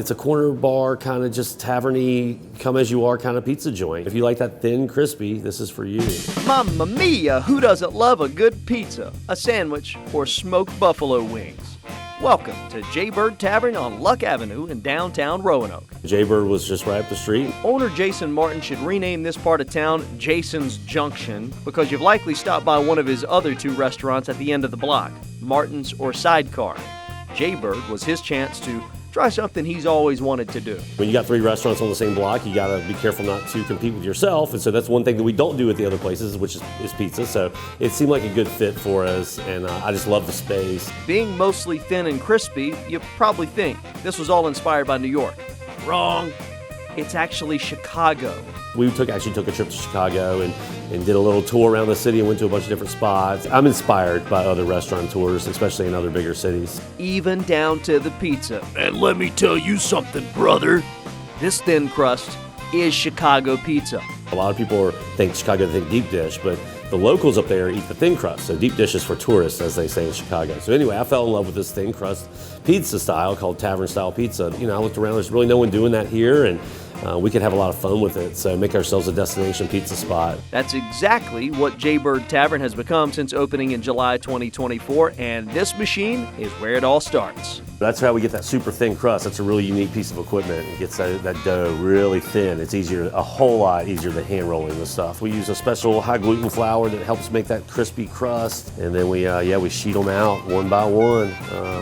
It's a corner bar, kind of just tavern-y, come-as-you-are kind of pizza joint. If you like that thin, crispy, this is for you. Mamma mia, who doesn't love a good pizza, a sandwich, or smoked buffalo wings? Welcome to Jaybird Tavern on Luck Avenue in downtown Roanoke. Jaybird was just right up the street. Owner Jason Martin should rename this part of town Jason's Junction because you've likely stopped by one of his other two restaurants at the end of the block, Martin's or Sidecar. Jaybird was his chance to try something he's always wanted to do. When you got three restaurants on the same block, you got to be careful not to compete with yourself. And so that's one thing that we don't do at the other places, which is pizza. So it seemed like a good fit for us, and I just love the space. Being mostly thin and crispy, you probably think this was all inspired by New York. Wrong. It's actually Chicago. We actually took a trip to Chicago and did a little tour around the city and went to a bunch of different spots. I'm inspired by other restaurant tours, especially in other bigger cities. Even down to the pizza. And let me tell you something, brother. This thin crust is Chicago pizza. A lot of people think Chicago, they think deep dish, but the locals up there eat the thin crust. So deep dish is for tourists, as they say in Chicago. So anyway, I fell in love with this thin crust pizza style called tavern style pizza. You know, I looked around, there's really no one doing that here, and we could have a lot of fun with it, so make ourselves a destination pizza spot. That's exactly what Jaybird Tavern has become since opening in July 2024, and this machine is where it all starts. That's how we get that super thin crust. That's a really unique piece of equipment. It gets that dough really thin. It's easier, a whole lot easier than hand rolling the stuff. We use a special high gluten flour that helps make that crispy crust, and then we sheet them out one by one,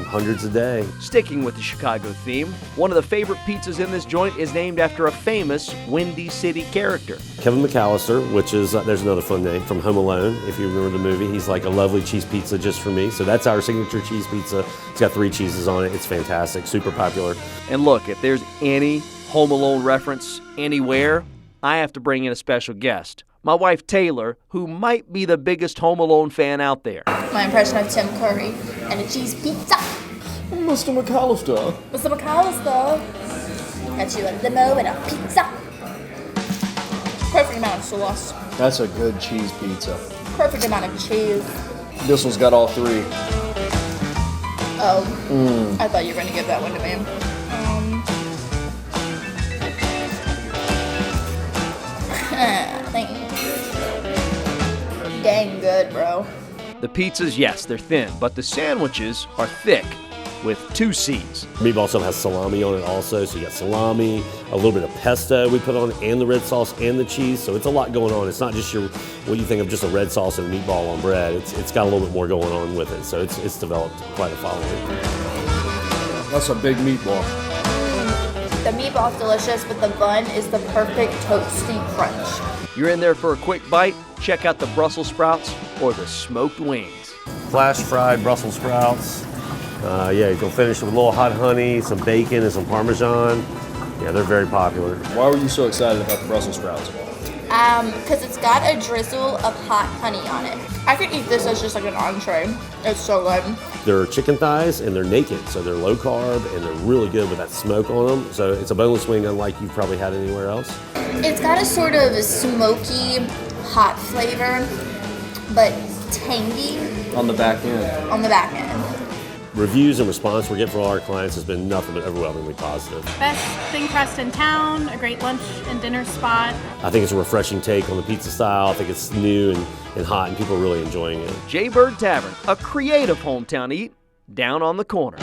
hundreds a day. Sticking with the Chicago theme, one of the favorite pizzas in this joint is named after a famous Windy City character. Kevin McAllister, which is, there's another fun name, from Home Alone, if you remember the movie. He's like a lovely cheese pizza just for me. So that's our signature cheese pizza. It's got 3 cheeses on it. It's fantastic, super popular. And look, if there's any Home Alone reference anywhere, I have to bring in a special guest. My wife Taylor, who might be the biggest Home Alone fan out there. My impression of Tim Curry and a cheese pizza. Mr. McAllister. Mr. McAllister. Got you a limo and a pizza. Perfect amount of sauce. That's a good cheese pizza. Perfect amount of cheese. This one's got all 3. Oh, I thought you were going to give that one to me. Thanks. Dang good, bro. The pizzas, yes, they're thin, but the sandwiches are thick with 2 C's. Meatball also has salami on it also, so you got salami, a little bit of pesto we put on it, and the red sauce and the cheese, so it's a lot going on. It's not just what you think of just a red sauce and a meatball on bread. It's got a little bit more going on with it, so it's developed quite a following. That's a big meatball. The meatball's delicious, but the bun is the perfect toasty crunch. You're in there for a quick bite, check out the Brussels sprouts or the smoked wings. Flash fried Brussels sprouts. You can finish it with a little hot honey, some bacon, and some Parmesan. Yeah, they're very popular. Why were you so excited about the Brussels sprouts? Because it's got a drizzle of hot honey on it. I could eat this as just like an entree. It's so good. They're chicken thighs and they're naked, so they're low carb and they're really good with that smoke on them. So it's a boneless wing unlike you've probably had anywhere else. It's got a sort of smoky, hot flavor, but tangy On the back end. on the back end. Reviews and response we're getting from all our clients has been nothing but overwhelmingly positive. Best thin crust in town, a great lunch and dinner spot. I think it's a refreshing take on the pizza style. I think it's new and hot, and people are really enjoying it. Jaybird Tavern, a creative hometown eat down on the corner.